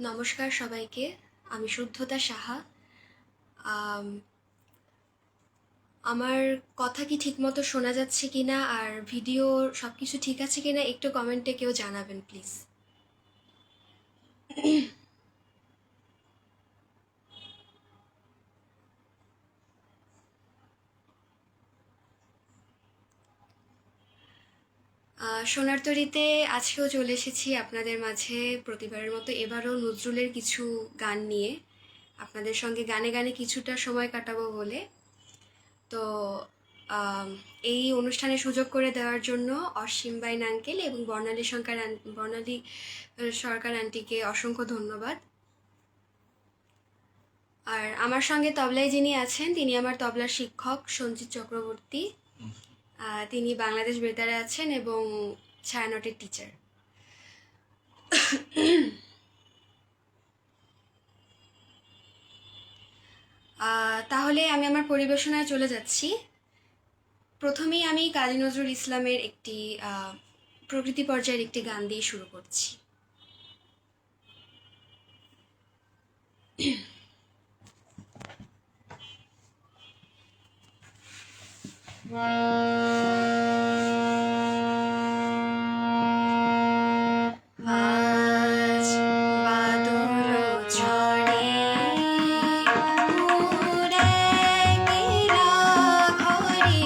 নমস্কার সবাইকে। আমি শুদ্ধতা সাহা। আম, আমার কথা কি ঠিকমতো শোনা যাচ্ছে কিনা আর ভিডিও সবকিছু ঠিক আছে কিনা একটু কমেন্টে কেউ জানাবেন প্লিজ। সোনার তরীতে আজকেও চলে এসেছি আপনাদের মাঝে প্রতিবারের মতো এবারও নজরুলের কিছু গান নিয়ে আপনাদের সঙ্গে গানে গানে কিছুটা সময় কাটাবো বলে। তো আম, এই অনুষ্ঠানে সুযোগ করে দেওয়ার জন্য অসীম বাইন আঙ্কেল এবং বর্ণালী সরকার আন্টিকে অসংখ্য ধন্যবাদ। আর আমার সঙ্গে তবলায় যিনি আছেন তিনি আমার তবলার শিক্ষক সঞ্জিত চক্রবর্তী। তিনি বাংলাদেশ বেতারে আছেন এবং ছায়ানটের টিচার। তাহলে আমি আমার পরিবেশনায় চলে যাচ্ছি। প্রথমেই আমি কাজী নজরুল ইসলামের একটি প্রকৃতি পর্যায়ের একটি গান দিয়ে শুরু করছি। আজ বাদল ঝড়ে উড়ে গেলা ঘরে,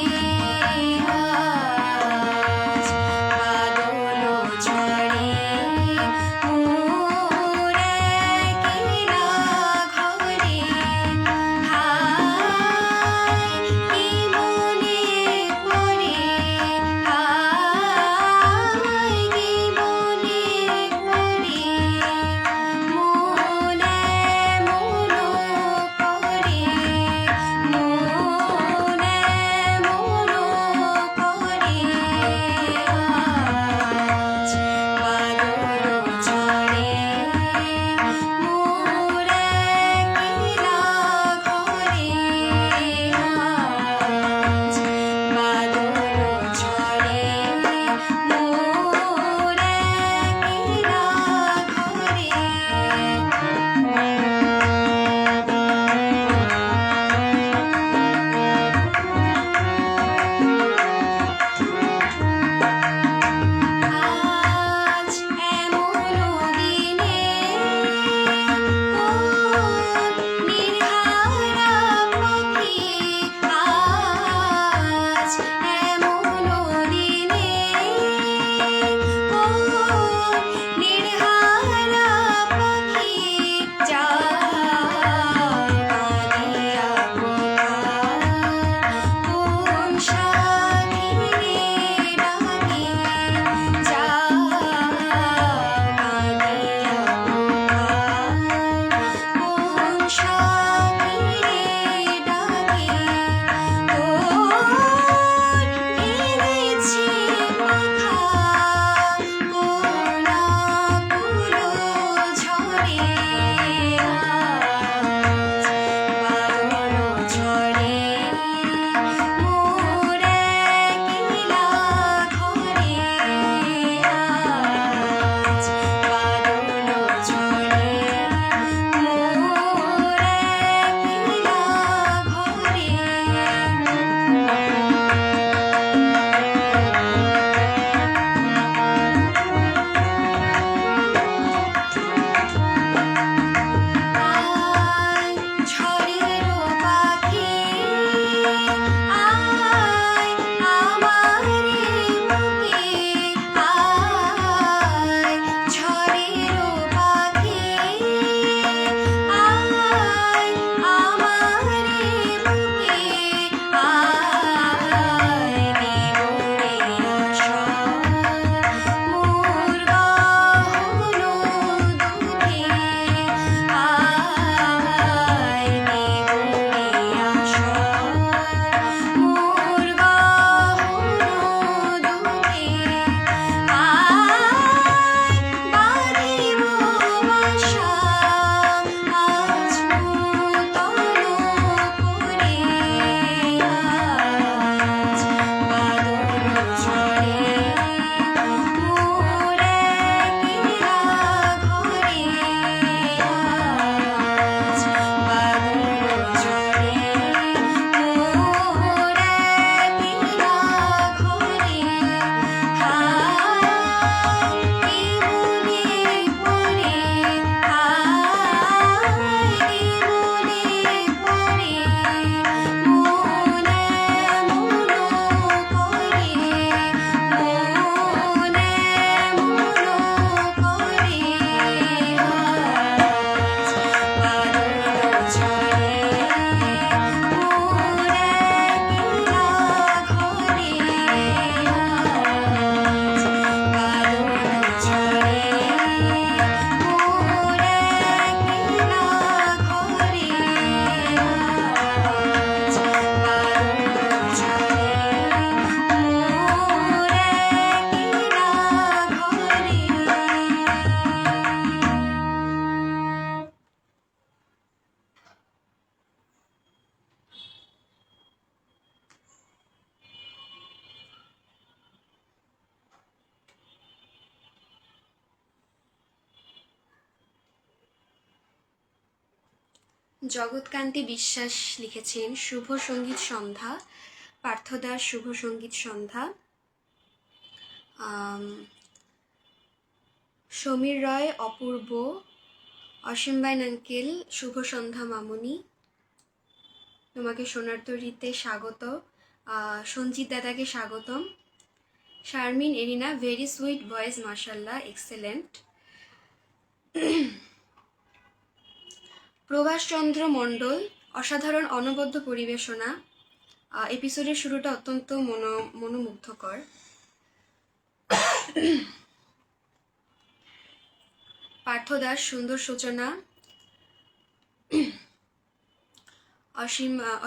আজ বাদল ঝড়ে উড়ে গেলা ঘরে, হায় কি মনে পড়ে জগৎকান্তি বিশ্বাস লিখেছেন শুভ সঙ্গীত সন্ধ্যা, পার্থদাস শুভ সঙ্গীত সন্ধ্যা। সমীর রয় অপূর্ব, অসীমবাইন আঙ্কেল শুভ সন্ধ্যা মামুনি, তোমাকে সোনার তরীতে স্বাগত, সঞ্জিত দাদাকে স্বাগতম। Sharmin arena very sweet voice, মাশাল্লাহ, এক্সেলেন্ট। প্রভাষচন্দ্র মণ্ডল অসাধারণ অনবদ্য পরিবেশনা, এপিসোডের শুরুটা অত্যন্ত মনোমুগ্ধকর। পার্থদাস সুন্দর সূচনা।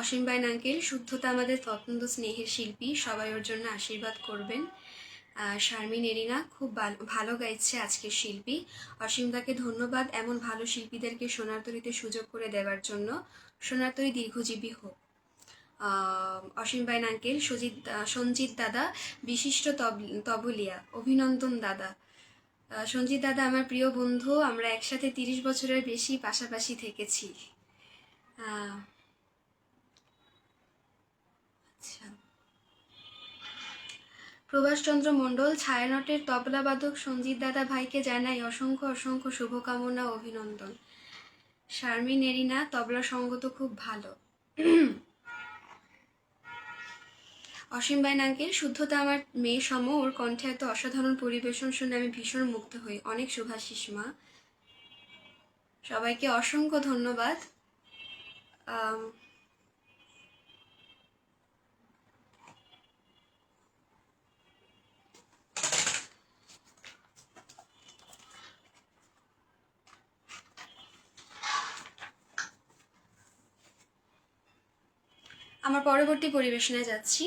অসীমবাইন আঙ্কেল শুদ্ধতা আমাদের অত্যন্ত স্নেহের শিল্পী, সবাই ওর জন্য আশীর্বাদ করবেন। শারমিন এরিনা খুব ভালো গাইছে আজকের শিল্পী, অসীমদাকে ধন্যবাদ এমন ভালো শিল্পীদেরকে সোনার তরীতে সুযোগ করে দেওয়ার জন্য, সোনার তরী দীর্ঘজীবী হোক। অসীমবাইন আঙ্কেল সঞ্জিত দাদা বিশিষ্ট তবলিয়া, অভিনন্দন দাদা। সঞ্জিত দাদা আমার প্রিয় বন্ধু, আমরা একসাথে 30 বছরের বেশি পাশাপাশি থেকেছি। আচ্ছা, প্রভাষচন্দ্র মণ্ডল ছায়ানটের তবলাবাদক সঞ্জিত দাদা ভাইকে জানাই অসংখ্য অসংখ্য শুভকামনা, অভিনন্দন। শারমিন এরিনা তবলা সঙ্গত খুব ভালো। অসীমবাইন আঙ্কেল শুদ্ধতা আমার মেয়ে সম, ওর কণ্ঠে এত অসাধারণ পরিবেশন শুনে আমি ভীষণ মুগ্ধ হই, অনেক শুভাশিস মা। সবাইকে অসংখ্য ধন্যবাদ। আমার পরবর্তী পরিবেশনায় যাচ্ছি।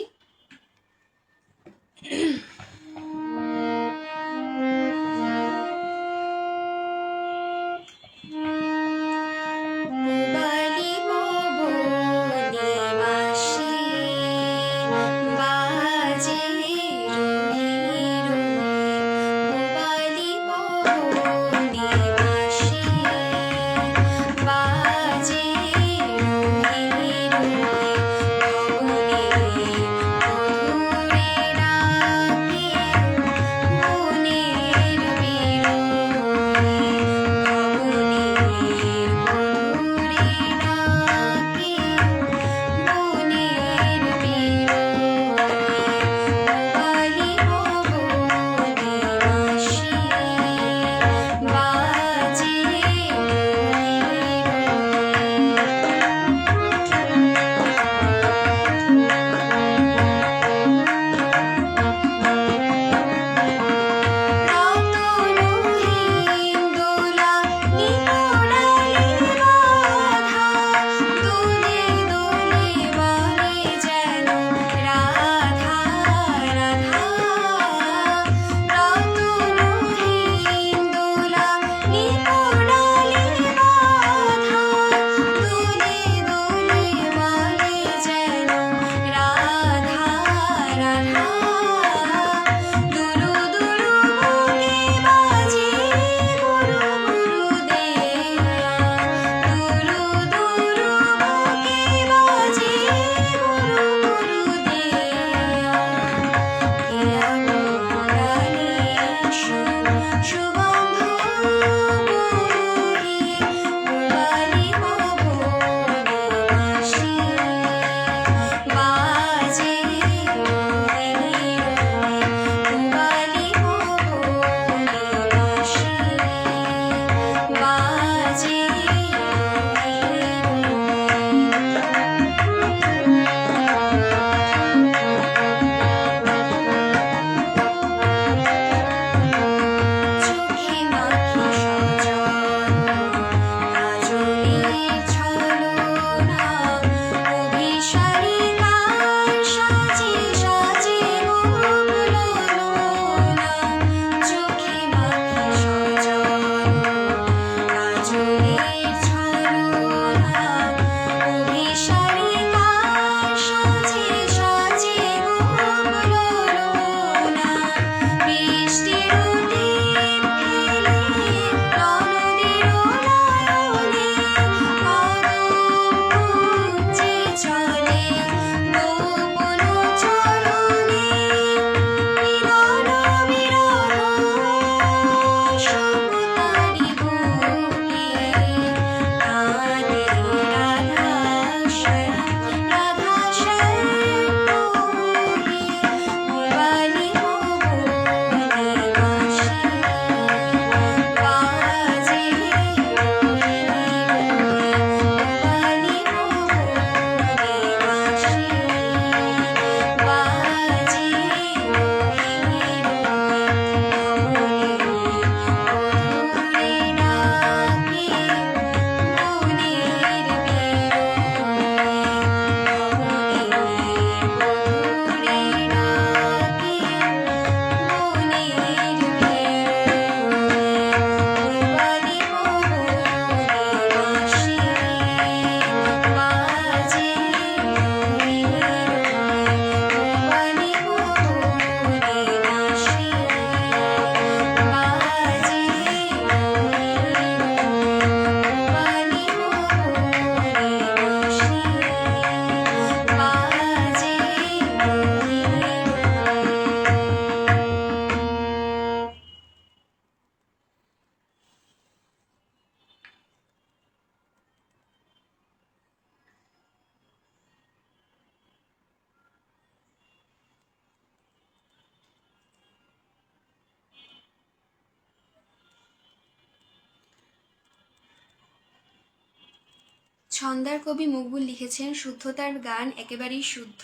ছন্দার কবি মকবুল লিখেছেন, শুদ্ধতার গান একেবারেই শুদ্ধ,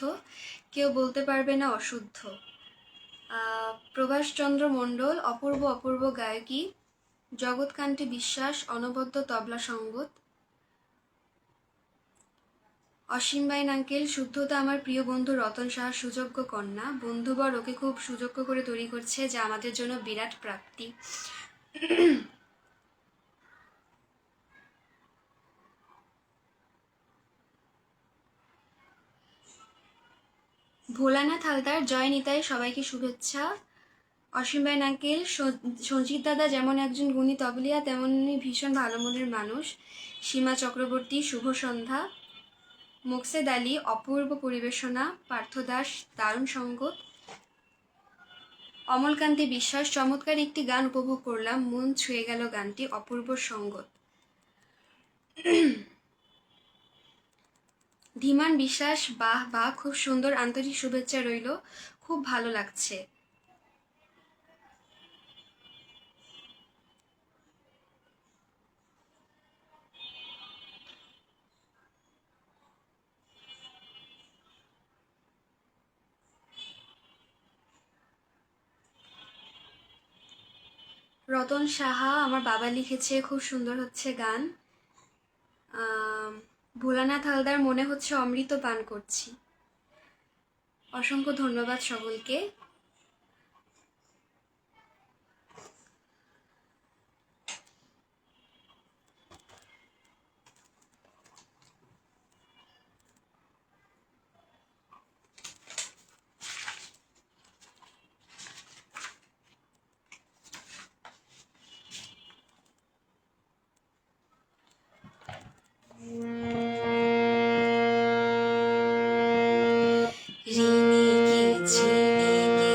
কেউ বলতে পারবে না অশুদ্ধ। প্রভাষচন্দ্র মণ্ডল, অপূর্ব অপূর্ব গায়কী, জগৎকান্তি বিশ্বাস, অনবদ্য তবলা সঙ্গত। অসীমবাইন আঙ্কেল, শুদ্ধতা আমার প্রিয় বন্ধু রতন সাহার সুযোগ্য কন্যা, বন্ধুবর ওকে খুব সুযোগ্য করে তৈরি করছে, যা আমাদের জন্য বিরাট প্রাপ্তি। ভোলানাথ হালদার, জয় নিতাই, সবাইকে শুভেচ্ছা। অসীমবাইন আঙ্কেল, সঞ্জিত দাদা যেমন একজন গুণী তবলিয়া, তেমনি ভীষণ ভালো মনের মানুষ। সীমা চক্রবর্তী, শুভ সন্ধ্যা। মোকসেদ আলী, অপূর্ব পরিবেশনা। পার্থ দাস, দারুণ সঙ্গত। অমলকান্তি বিশ্বাস, চমৎকার একটি গান উপভোগ করলাম, মন ছুঁয়ে গেল গানটি, অপূর্ব সঙ্গত। ধীমান বিশ্বাস, বাহ বাহ, খুব সুন্দর, আন্তরিক শুভেচ্ছা রইল, খুব ভালো লাগছে। রতন সাহা, আমার বাবা লিখেছে, খুব সুন্দর হচ্ছে গান। ভোলানাথ হালদার, মনে হচ্ছে অমৃত পান করছি। অসংখ্য ধন্যবাদ সকলকে। রিনি কি ঝিনি কি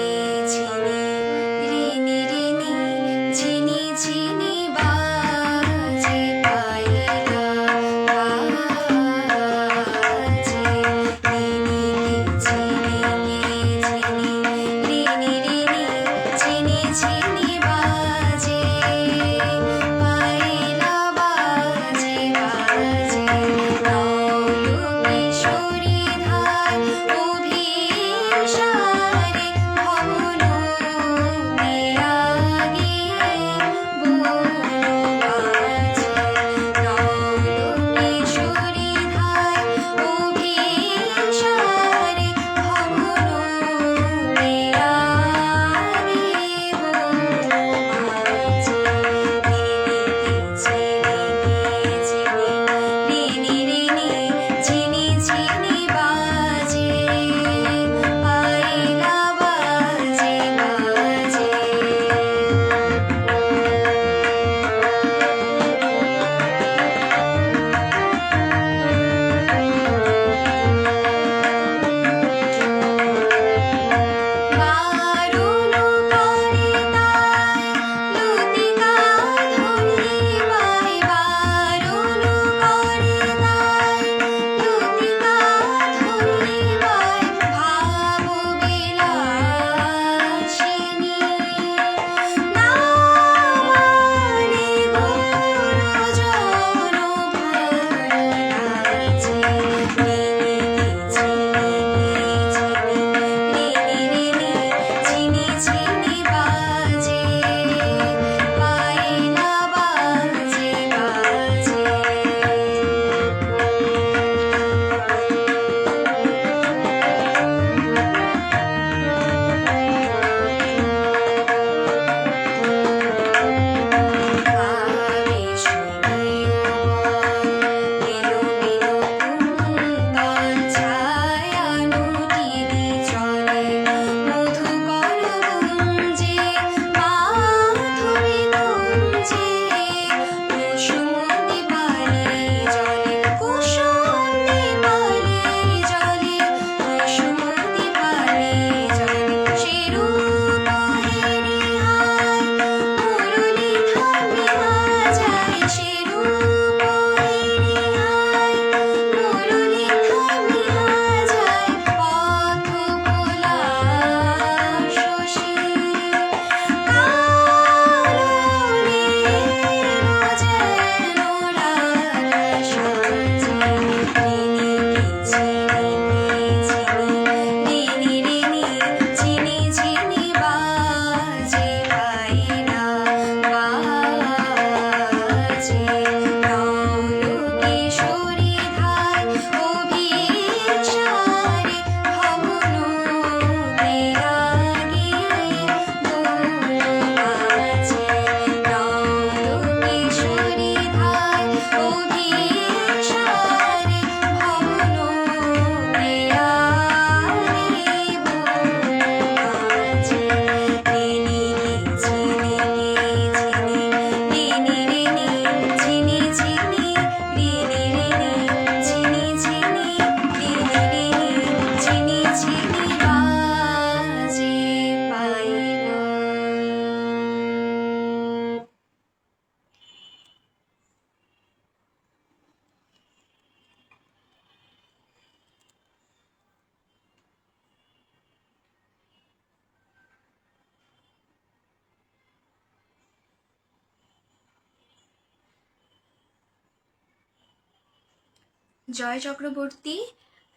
জয় চক্রবর্তী,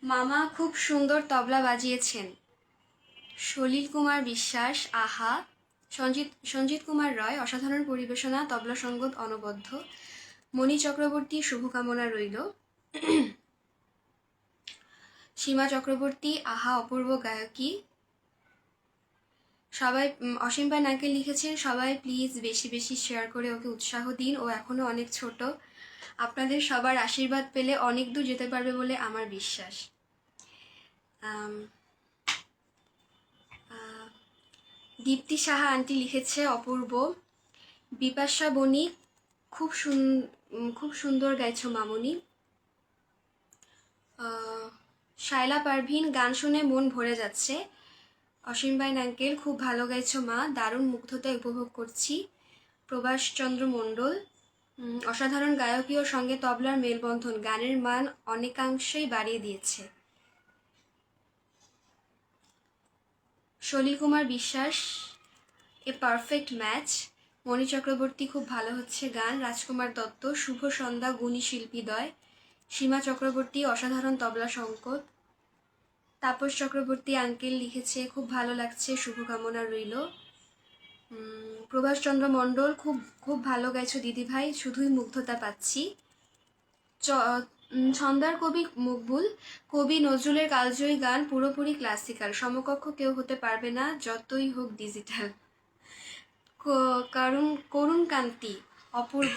মামা খুব সুন্দর তবলা বাজিয়েছেন। সলিল কুমার বিশ্বাস, আহা। সঞ্জিত কুমার রয়, অসাধারণ পরিবেশনা, তবলা সঙ্গত অনবদ্য। মণি চক্রবর্তী, শুভকামনা রইল। সীমা চক্রবর্তী, আহা অপূর্ব গায়কী। সবাই অসীম ভাই নাকে লিখেছেন, সবাই প্লিজ বেশি বেশি শেয়ার করে ওকে উৎসাহ দিন, ও এখনো অনেক ছোট। আপনাদের সবার আশীর্বাদ পেলে অনেক দূর যেতে পারবে বলে আমার বিশ্বাস। দীপ্তি সাহা আন্টি লিখেছে অপূর্ব। বিপাশা বণিক, খুব সুন্দর গাইছো মামনি। শায়লা পারভিন, গান শুনে মন ভরে যাচ্ছে। অসীম ভাই আঙ্কেল, খুব ভালো গাইছো মা, দারুণ মুগ্ধতা উপভোগ করছি। প্রভাষ চন্দ্র মণ্ডল, অসাধারণ গায়কী ও সঙ্গে তবলার মেলবন্ধন গানের মান অনেকাংশেই বাড়িয়ে দিয়েছে। সলিল কুমার বিশ্বাস, এ পারফেক্ট ম্যাচ। মণি চক্রবর্তী, খুব ভালো হচ্ছে গান। রাজকুমার দত্ত, শুভ সন্ধ্যা গুণী শিল্পীদ্বয়। সীমা চক্রবর্তী, অসাধারণ তবলা সংকট। তাপস চক্রবর্তী আঙ্কেল লিখেছে, খুব ভালো লাগছে, শুভকামনা রইল। প্রভাষ চন্দ্র মণ্ডল, খুব খুব ভালো গাইছো দিদিভাই, শুধুই মুগ্ধতা পাচ্ছি। ছন্দার কবি মকবুল, কবি নজরুলের কালজয়ী গান পুরোপুরি ক্লাসিক্যাল, সমকক্ষ কেউ হতে পারবে না যতই হোক ডিজিটাল। করুণ কান্তি, অপূর্ব।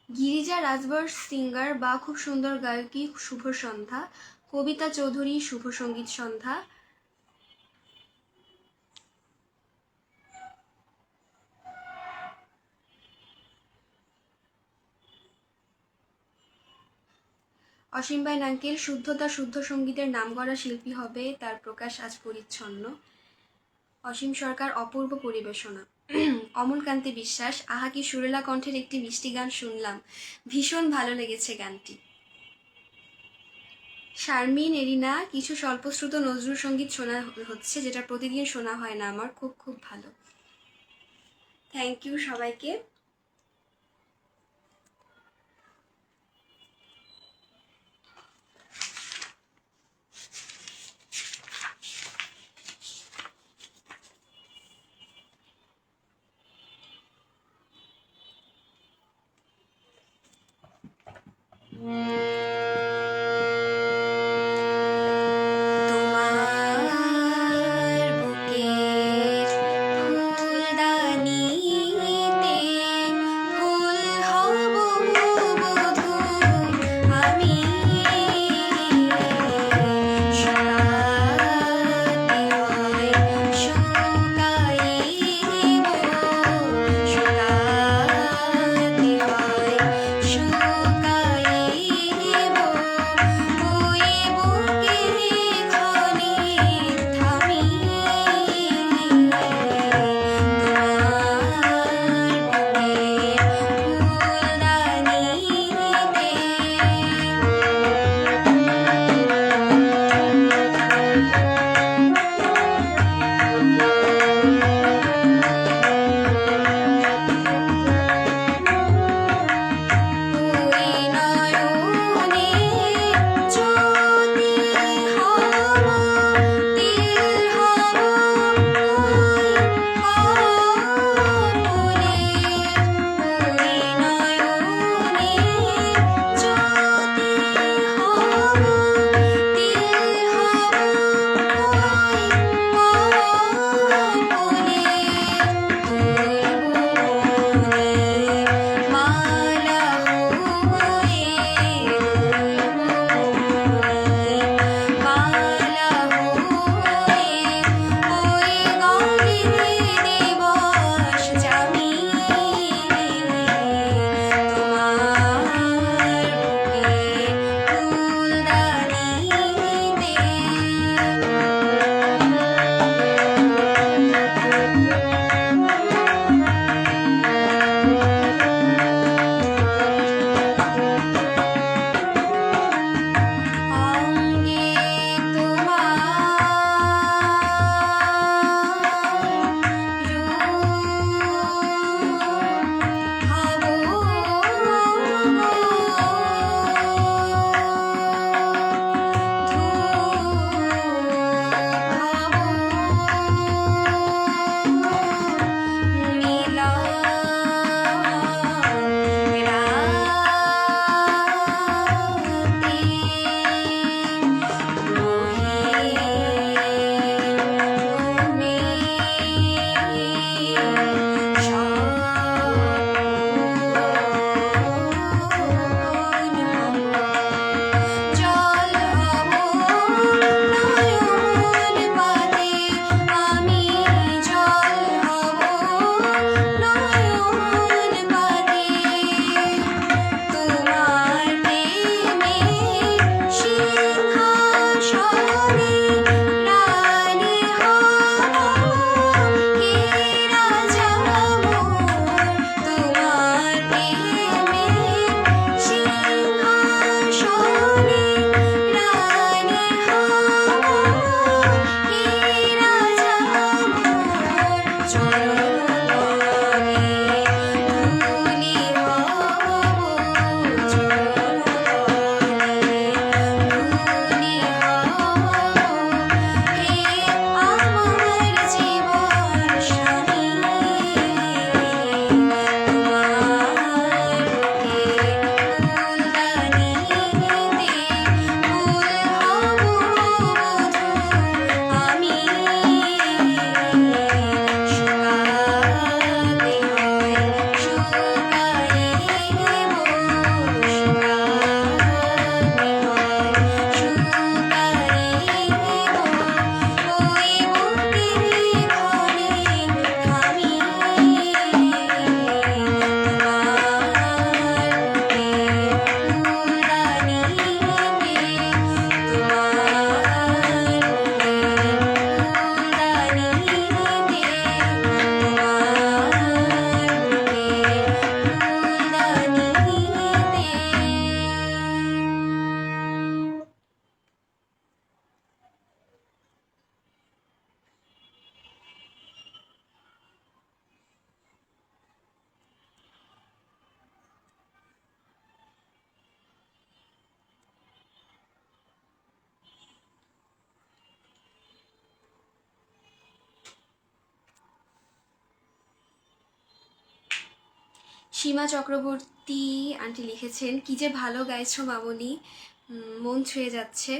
গিরিজা রাজবর্ষ সিঙ্গার, বা খুব সুন্দর গায়কী, শুভ সন্ধ্যা। কবিতা চৌধুরী, শুভ সঙ্গীত সন্ধ্যা। অসীম ভাই নাঙ্কেল, শুদ্ধতা শুদ্ধ সঙ্গীতের নামকরা শিল্পী হবে, তার প্রকাশ আজ পরিচ্ছন্ন। অসীম সরকার, অপূর্ব পরিবেশনা। অমলকান্তি বিশ্বাস, আহা কি সুরেলা কণ্ঠের একটি মিষ্টি গান শুনলাম, ভীষণ ভালো লেগেছে গানটি। শারমিন এরিনা, কিছু স্বল্পশ্রুত নজরুল সঙ্গীত শোনা হচ্ছে, যেটা প্রতিদিন শোনা হয় না আমার, খুব খুব ভালো। থ্যাংক ইউ সবাইকে। তোমার বুকের ফুলদানিতে সীমা চক্রবর্তী আন্টি লিখেছেন, কি যে ভালো গাইছো মামনি, মন ছুঁয়ে যাচ্ছে।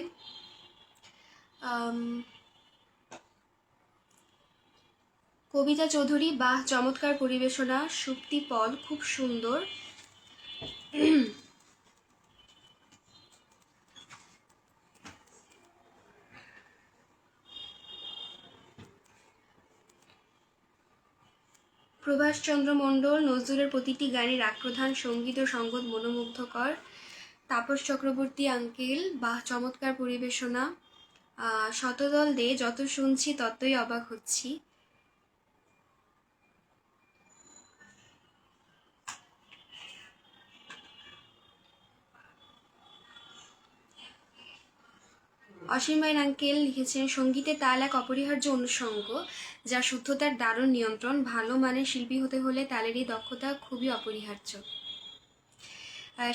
কবিতা চৌধুরী, বাহ চমৎকার পরিবেশনা। সুপ্তি পল, খুব সুন্দর। প্রভাষচন্দ্র মণ্ডল, নজরুলের প্রতিটি গানের রাগপ্রধান সঙ্গীত ও সঙ্গত মনোমুগ্ধকর। তাপস চক্রবর্তী আঙ্কেল, বাহ চমৎকার পরিবেশনা। শতদল দে, যত শুনছি ততই অবাক হচ্ছি। অসীমাইন আঙ্কেল লিখেছেন, সঙ্গীতে তাল এক অপরিহার্য অনুষঙ্গ, যা শুদ্ধতার দারুণ নিয়ন্ত্রণ। ভালো মানের শিল্পী হতে হলে তালেরই দক্ষতা খুবই অপরিহার্য।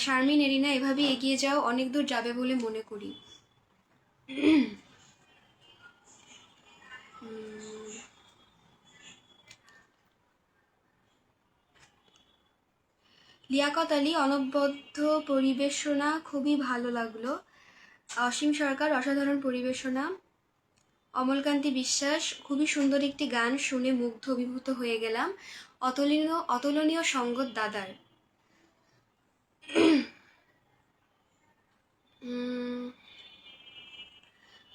শারমিন এরিনা, এভাবে এগিয়ে যাও, অনেক দূর যাবে বলে মনে করি। লিয়াকত আলী, অনবদ্য পরিবেশনা, খুবই ভালো লাগলো। অসীম সরকার, অসাধারণ পরিবেশনা। অমলকান্তি বিশ্বাস, খুবই সুন্দর একটি গান, শুনে মুগ্ধ অভিভূত হয়ে গেলাম। অতুলনীয় সঙ্গত দাদার।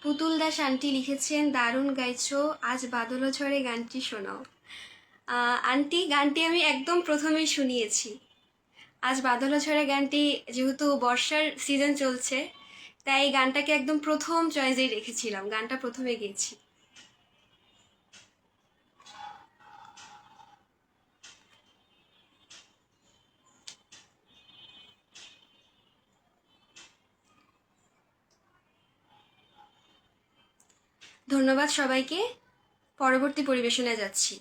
পুতুল দাস আন্টি লিখেছেন, দারুণ গাইছো, আজ বাদল ঝড়ে গানটি শোনাও। আন্টি, গানটি আমি একদম প্রথমেই শুনিয়েছি। আজ বাদল ঝড়ে গানটি, যেহেতু বর্ষার সিজন চলছে, তাই এই গানটাকে একদম প্রথম চয়েসেই রেখেছিলাম, গানটা প্রথমে গেয়েছি। ধন্যবাদ সবাইকে। পরবর্তী পরিবেশনায় যাচ্ছি।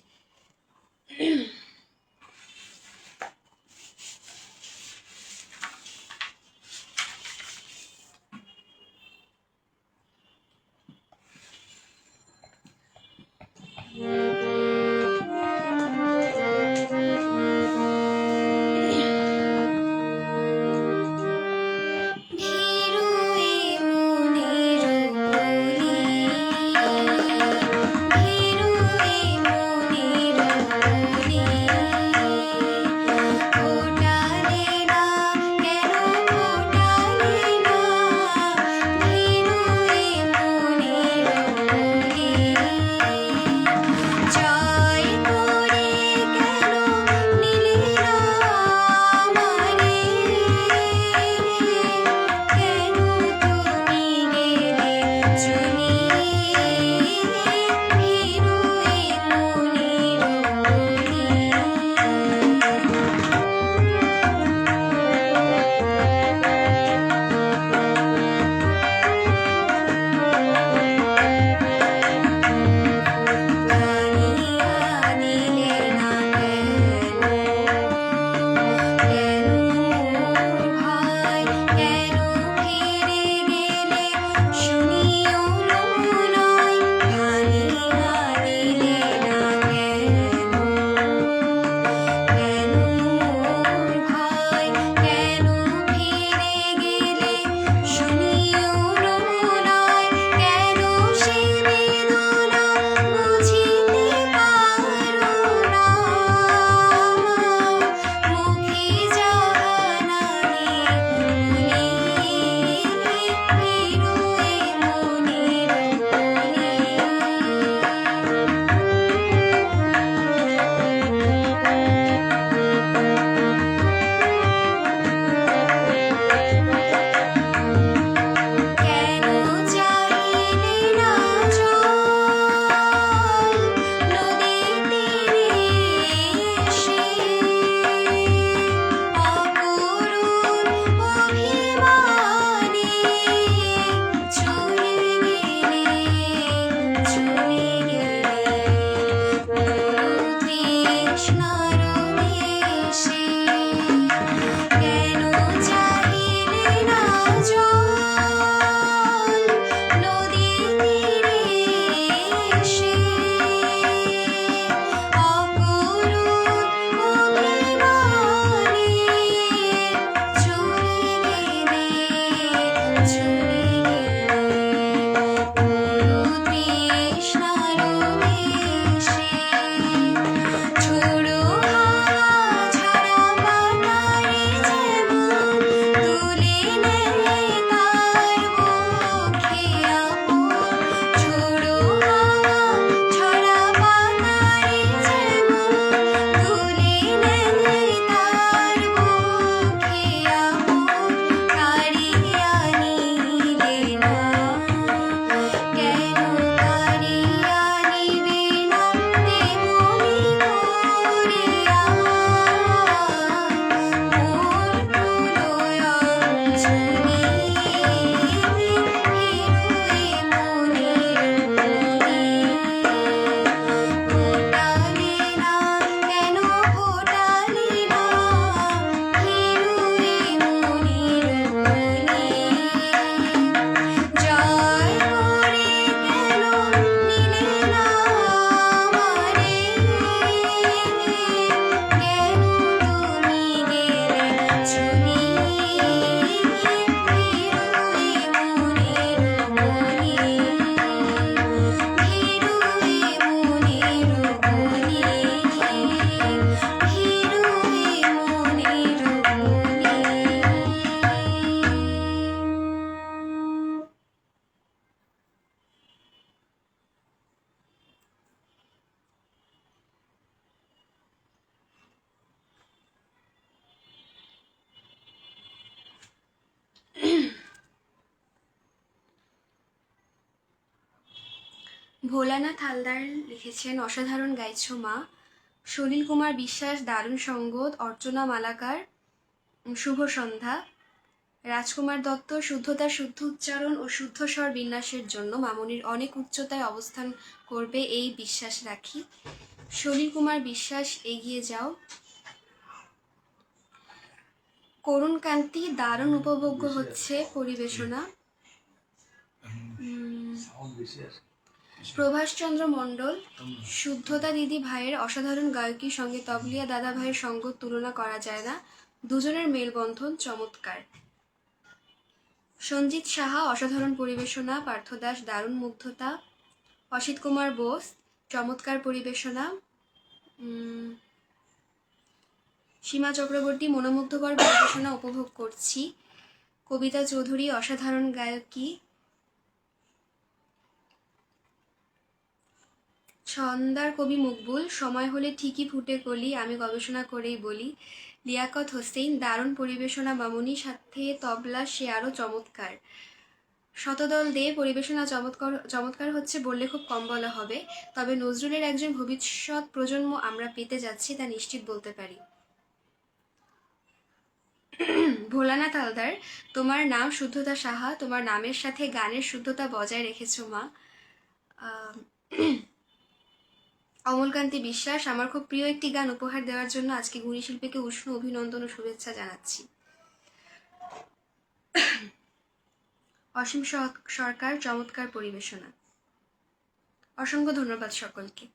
ভোলানাথ হালদার লিখেছেন, অসাধারণ গাইছো মা। সলিল কুমার বিশ্বাস, দারুণ সঙ্গত। অর্চনা মালাকার, শুভ সন্ধ্যা। রাজকুমার দত্ত, শুদ্ধতা, শুদ্ধ উচ্চারণ ও শুদ্ধ স্বর বিন্যাসের জন্য মামনির অনেক উচ্চতায় অবস্থান করবে এই বিশ্বাস রাখি। সলিল কুমার বিশ্বাস, এগিয়ে যাও। করুণ কান্তি, দারুণ উপভোগ্য হচ্ছে পরিবেশনা। প্রভাষচন্দ্র মণ্ডল, শুদ্ধতা দিদি ভাইয়ের অসাধারণ গায়কীর সঙ্গে তবলিয়া দাদা ভাইয়ের সঙ্গ তুলনা করা যায় না, দুজনের মেলবন্ধন চমৎকার। সঞ্জিত সাহা, অসাধারণ পরিবেশনা। পার্থ দাস, দারুণ মুগ্ধতা। অসিত কুমার বোস, চমৎকার পরিবেশনা। সীমা চক্রবর্তী, মনোমুগ্ধকর পরিবেশনা উপভোগ করছি। কবিতা চৌধুরী, অসাধারণ গায়কী। ছন্দার কবি মকবুল, সময় হলে ঠিকই ফুটে কলি, আমি গবেষণা করেই বলি। লিয়াকত হোসেন, দারুণ পরিবেশনা মামুনি, সাথে তবলা সে আরও চমৎকার। শতদল দে, পরিবেশনা চমৎকার হচ্ছে বললে খুব কম বলা হবে, তবে নজরুলের একজন ভবিষ্যৎ প্রজন্ম আমরা পেতে যাচ্ছি তা নিশ্চিত বলতে পারি। ভোলানাথ হালদার, তোমার নাম শুদ্ধতা সাহা, তোমার নামের সাথে গানের শুদ্ধতা বজায় রেখেছো মা। অমলকান্তি বিশ্বাস, আমার খুব প্রিয় একটি গান উপহার দেওয়ার জন্য আজকে গুণী শিল্পীকে উষ্ণ অভিনন্দন ও শুভেচ্ছা জানাচ্ছি। অসীম সরকার, চমৎকার পরিবেশনা। অসংখ্য ধন্যবাদ সকলকে।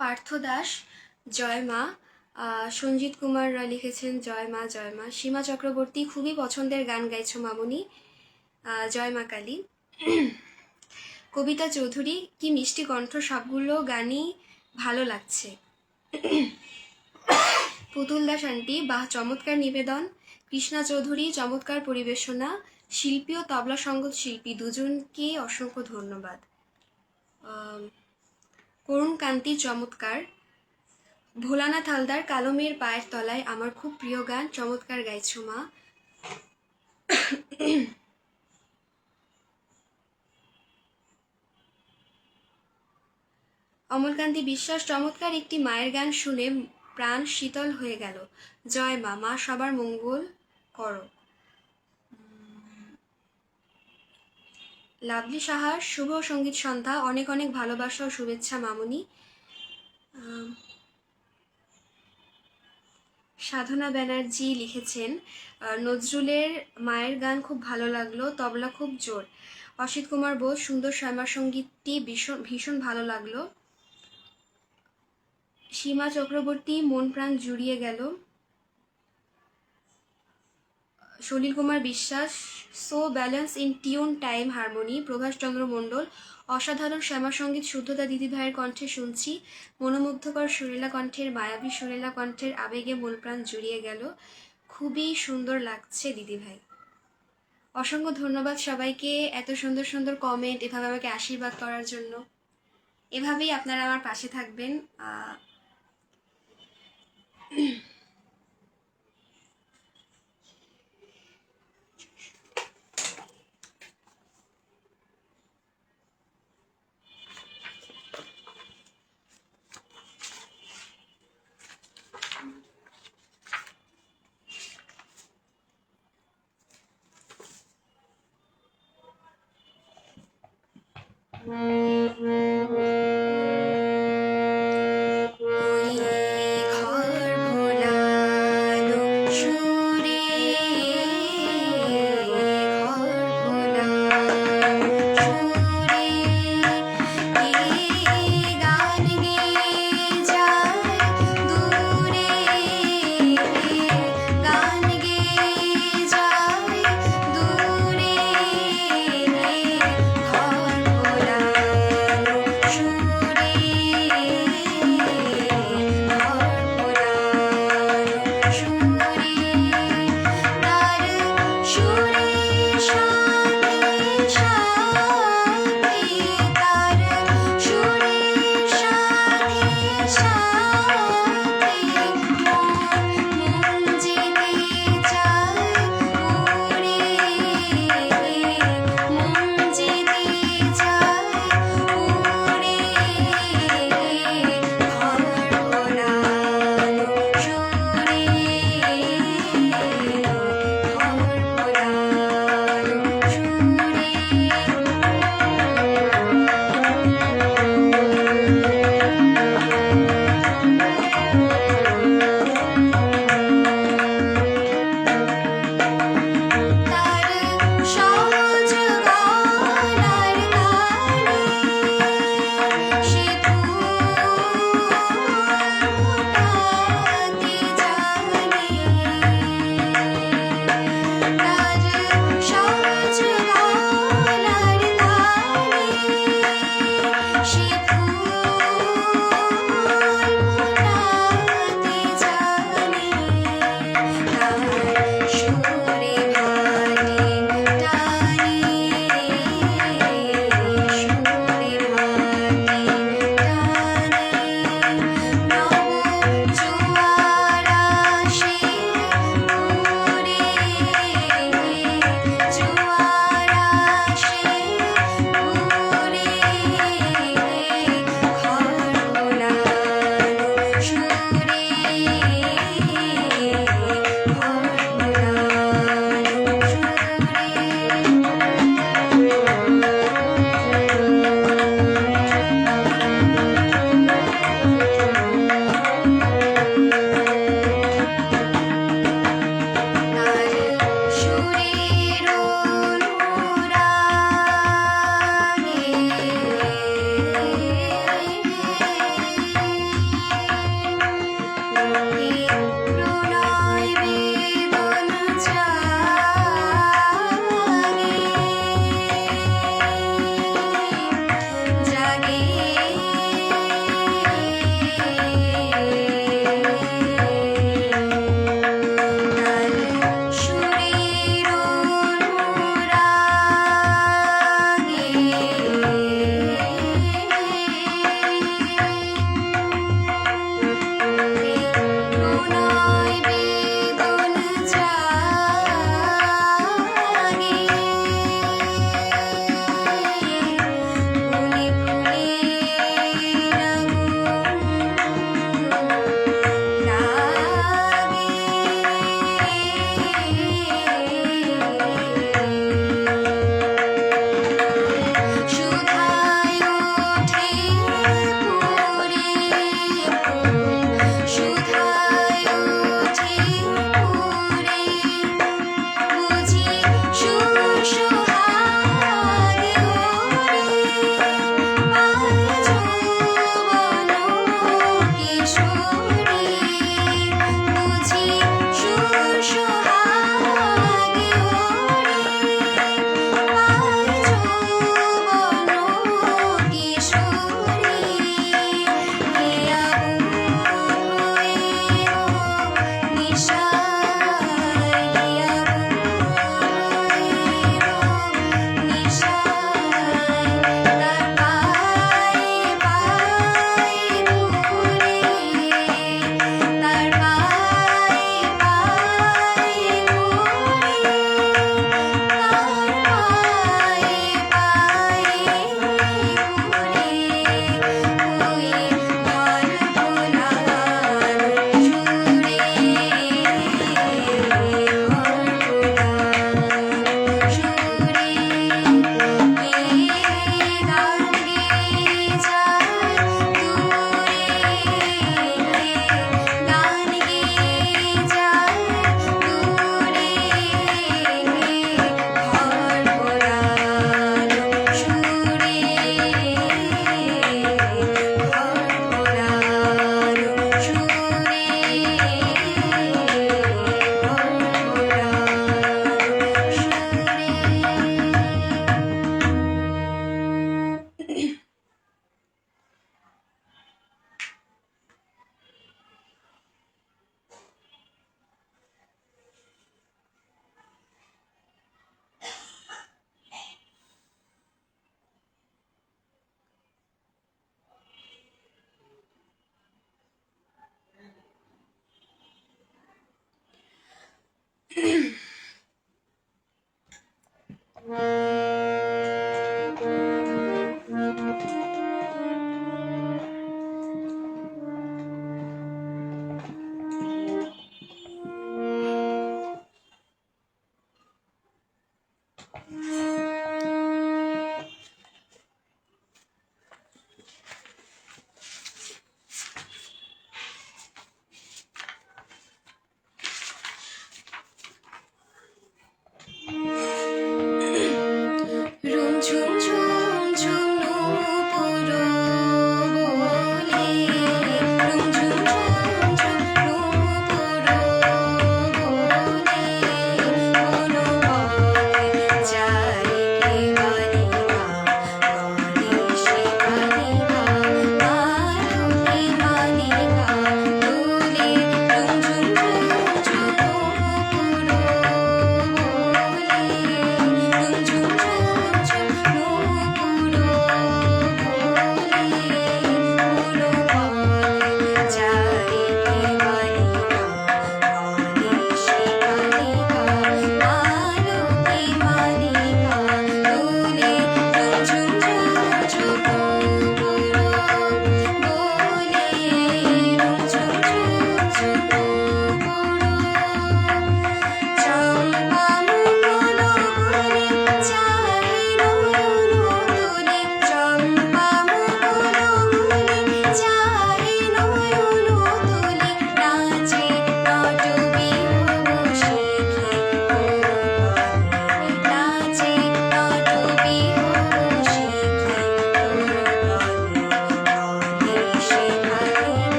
পার্থ দাস, জয় মা। সঞ্জিত কুমার রায় লিখেছেন জয় মা জয় মা। সীমা চক্রবর্তী, খুবই পছন্দের গান গাইছো মামুনি, জয় মা কালী। কবিতা চৌধুরী, কি মিষ্টি কণ্ঠ, সবগুলো গানই ভালো লাগছে। পুতুল দাস আন্টি, বাহ চমৎকার নিবেদন। কৃষ্ণা চৌধুরী, চমৎকার পরিবেশনা। শিল্পী ও তবলা সঙ্গীত শিল্পী দুজনকে অসংখ্য ধন্যবাদ। করুণ কান্তি, চমৎকার। ভোলানাথ হালদার, কালো মেয়ের পায়ের তলায় আমার খুব প্রিয় গান, চমৎকার গাইছো মা। অমলকান্তি বিশ্বাস, চমৎকার একটি মায়ের গান শুনে প্রাণ শীতল হয়ে গেল। জয় মা, মা সবার মঙ্গল করো। লাভলি সাহার, শুভ সঙ্গীত সন্ধ্যা, অনেক অনেক ভালোবাসা ও শুভেচ্ছা মামুনি। সাধনা ব্যানার্জি লিখেছেন নজরুলের মায়ের গান খুব ভালো লাগলো, তবলা খুব জোর। অসিত কুমার বোস, সুন্দর শ্যামা সঙ্গীতটি ভীষণ ভীষণ ভালো লাগলো। সীমা চক্রবর্তী, মন প্রাণ জুড়িয়ে গেল। Salil Kumar Biswas, so balance in tune time harmony. Prabhas Chandra Mondal, অসাধারণ শ্যামা সঙ্গীত, শুদ্ধতা দিদি ভাইয়ের কণ্ঠে শুনছি, মনোমুগ্ধকর সুরেলা কণ্ঠের, মায়াবী সুরেলা কণ্ঠের আবেগে মন প্রাণ জুড়িয়ে গেল, খুবই সুন্দর লাগছে দিদি ভাই। অসংখ্য ধন্যবাদ সবাইকে এত সুন্দর সুন্দর কমেন্ট, এভাবে আমাকে আশীর্বাদ করার জন্য। এভাবেই আপনারা আমার পাশে থাকবেন।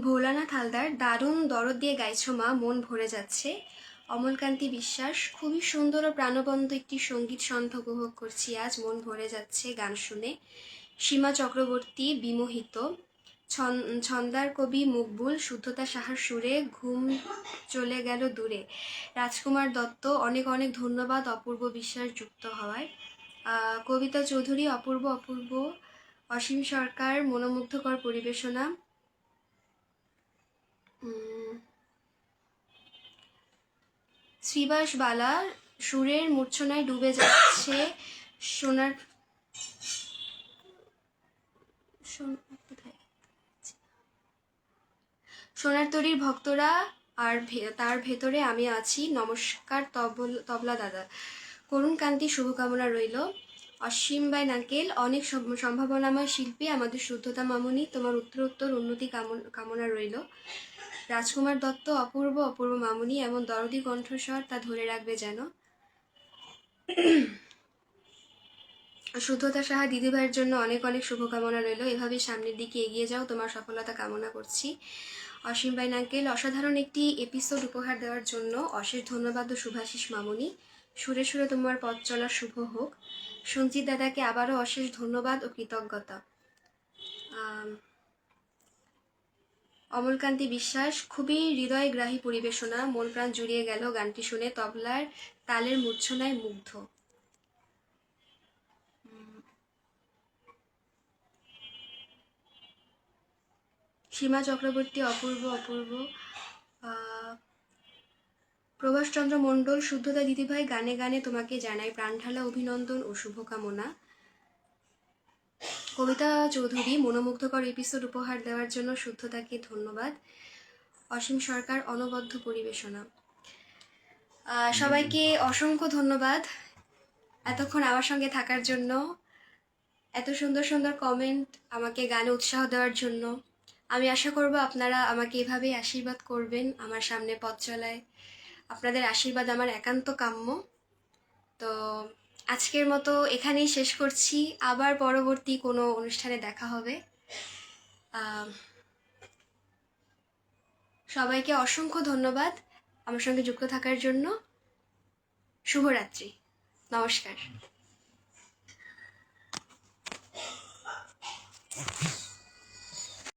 ভোলানাথ হালদার, দারুণ দরদ দিয়ে গাইছো মা, মন ভরে যাচ্ছে। অমলকান্তি বিশ্বাস, খুবই সুন্দর ও প্রাণবন্ত একটি সঙ্গীত সন্ধ্যা উপভোগ করছি আজ, মন ভরে যাচ্ছে গান শুনে। সীমা চক্রবর্তী, বিমোহিত। ছন্দার কবি মকবুল, শুদ্ধতা সাহার সুরে ঘুম চলে গেল দূরে। রাজকুমার দত্ত, অনেক অনেক ধন্যবাদ অপূর্ব বিশ্বাস যুক্ত হওয়ায়। কবিতা চৌধুরী, অপূর্ব অপূর্ব। অসীম সরকার, মনোমুগ্ধকর পরিবেশনা। শ্রীবাস বালা, সুরের মূর্ছনায় ডুবে যাচ্ছে সোনার সোনার তরীর ভক্তরা, আর তার ভেতরে আমি আছি। নমস্কার তবলা দাদা। করুণ কান্তি, শুভকামনা রইল। অসীম বাই নাকেল, অনেক সম্ভাবনাময় শিল্পী আমাদের শুদ্ধতা মামুনি, তোমার উত্তরোত্তর উন্নতি কামনা রইল। রাজকুমার দত্ত, অপূর্ব অপূর্ব মামুনি, এমন দরদি কণ্ঠস্বর তা ধরে রাখবে যেন। শুদ্ধতা সাহা দিদিভাইয়ের জন্য অনেক অনেক শুভকামনা রইল, এভাবে সামনের দিকে এগিয়ে যাও, তোমার সফলতা কামনা করছি। অসীম বাই নাঙ্কেল, অসাধারণ একটি এপিসোড উপহার দেওয়ার জন্য অশেষ ধন্যবাদ ও শুভাশিস মামুনি, সুরে সুরে তোমার পথ চলা শুভ হোক। সঞ্জিত দাদাকে আবারও অশেষ ধন্যবাদ ও কৃতজ্ঞতা। অমলকান্তি বিশ্বাস, খুবই হৃদয়গ্রাহী পরিবেশনা, মন প্রাণ জুড়িয়ে গেল গানটি শুনে, তবলার তালের মূর্ছনায় মুগ্ধ। সীমা চক্রবর্তী, অপূর্ব অপূর্ব। প্রভাষচন্দ্র মণ্ডল, শুদ্ধতা দিদিভাই, গানে গানে তোমাকে জানাই প্রাণঢালা অভিনন্দন ও শুভকামনা। কবিতা চৌধুরী, মনোমুগ্ধকর এপিসোড উপহার দেওয়ার জন্য শুদ্ধতাকে ধন্যবাদ। অসীম সরকার, অনবদ্য পরিবেশনা। সবাইকে অসংখ্য ধন্যবাদ এতক্ষণ আমার সঙ্গে থাকার জন্য, এত সুন্দর সুন্দর কমেন্ট, আমাকে গানে উৎসাহ দেওয়ার জন্য। আমি আশা করব আপনারা আমাকে এভাবেই আশীর্বাদ করবেন আমার সামনে পথ চলায়। আপনাদের আশীর্বাদ আমার একান্ত কাম্য। তো আজকের মতো এখানেই শেষ করছি, আবার পরবর্তী কোনো অনুষ্ঠানে দেখা হবে। সবাইকে অসংখ্য ধন্যবাদ আমার সঙ্গে যুক্ত থাকার জন্য। শুভরাত্রি, নমস্কার।